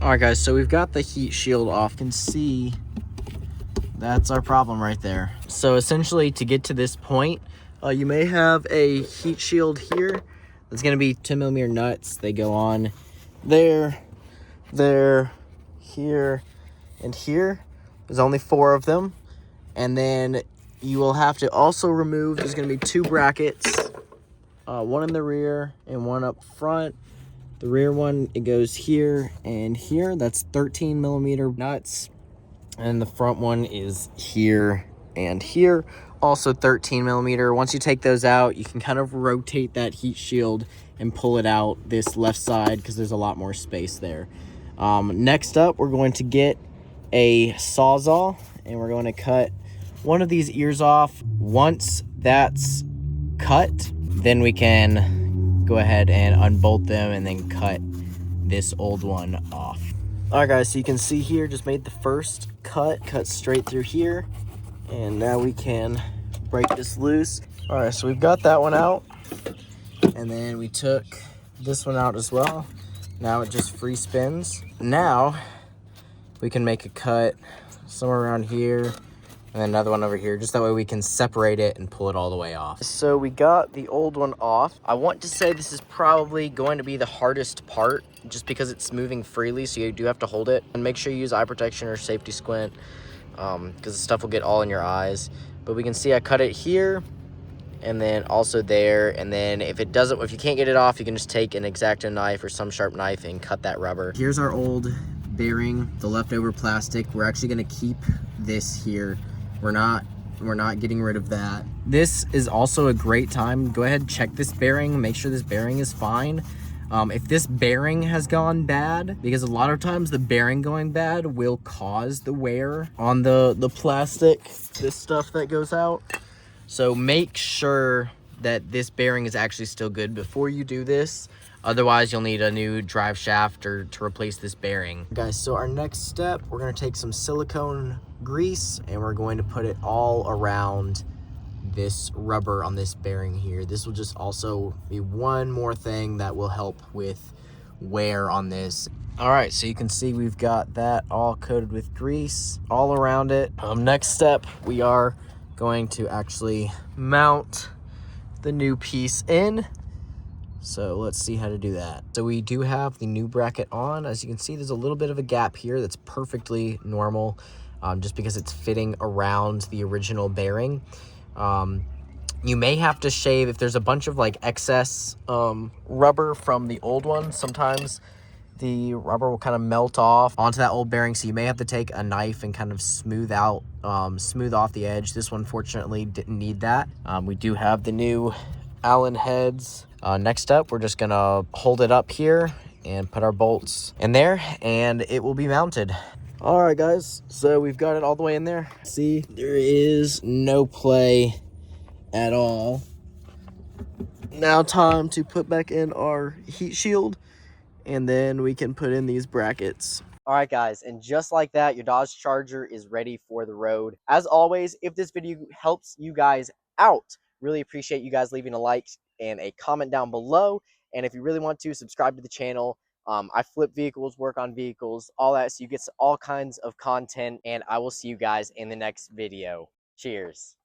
All right, guys, so we've got the heat shield off. You can see that's our problem right there. So essentially, to get to this point, you may have a heat shield here. That's gonna be 10mm nuts. They go on there, here, and here. There's only 4 of them. And then you will have to also remove, there's gonna be 2 brackets, one in the rear and one up front. The rear one, it goes here and here. That's 13mm nuts. And the front one is here and here, also 13mm. Once you take those out, you can kind of rotate that heat shield and pull it out this left side because there's a lot more space there. Next up, we're going to get a Sawzall and we're going to cut one of these ears off. Once that's cut, then we can go ahead and unbolt them and then cut this old one off. All right, guys, so you can see here, just made the first cut straight through here, and now we can break this loose. All right, so we've got that one out, and then we took this one out as well. Now it just free spins. Now we can make a cut somewhere around here, and then another one over here, just that way we can separate it and pull it all the way off. So we got the old one off. I want to say this is probably going to be the hardest part just because it's moving freely, so you do have to hold it. And make sure you use eye protection or safety squint because the stuff will get all in your eyes. But we can see I cut it here and then also there. And then if you can't get it off, you can just take an X-Acto knife or some sharp knife and cut that rubber. Here's our old bearing, the leftover plastic. We're actually gonna keep this here. We're not getting rid of that. This is also a great time. Go ahead and check this bearing, make sure this bearing is fine. If this bearing has gone bad, because a lot of times the bearing going bad will cause the wear on the plastic, this stuff that goes out. So make sure that this bearing is actually still good before you do this. Otherwise, you'll need a new drive shaft or to replace this bearing. Guys, so our next step, we're gonna take some silicone grease and we're going to put it all around this rubber on this bearing here. This will just also be one more thing that will help with wear on this. All right, so you can see we've got that all coated with grease all around it. Next step, we are going to actually mount the new piece in. So let's see how to do that. So we do have the new bracket on. As you can see, there's a little bit of a gap here that's perfectly normal, just because it's fitting around the original bearing. You may have to shave if there's a bunch of like excess rubber from the old one. Sometimes the rubber will kind of melt off onto that old bearing, so you may have to take a knife and kind of smooth off the edge. This one fortunately didn't need that. We do have the new Allen heads. Next up, we're just gonna hold it up here and put our bolts in there and it will be mounted. All right, guys, so we've got it all the way in there. See, there is no play at all. Now time to put back in our heat shield and then we can put in these brackets. All right, guys, and just like that, your Dodge Charger is ready for the road. As always, if this video helps you guys out, really appreciate you guys leaving a like and a comment down below. And if you really want to, subscribe to the channel. I flip vehicles, work on vehicles, all that, so you get all kinds of content, and I will see you guys in the next video. Cheers.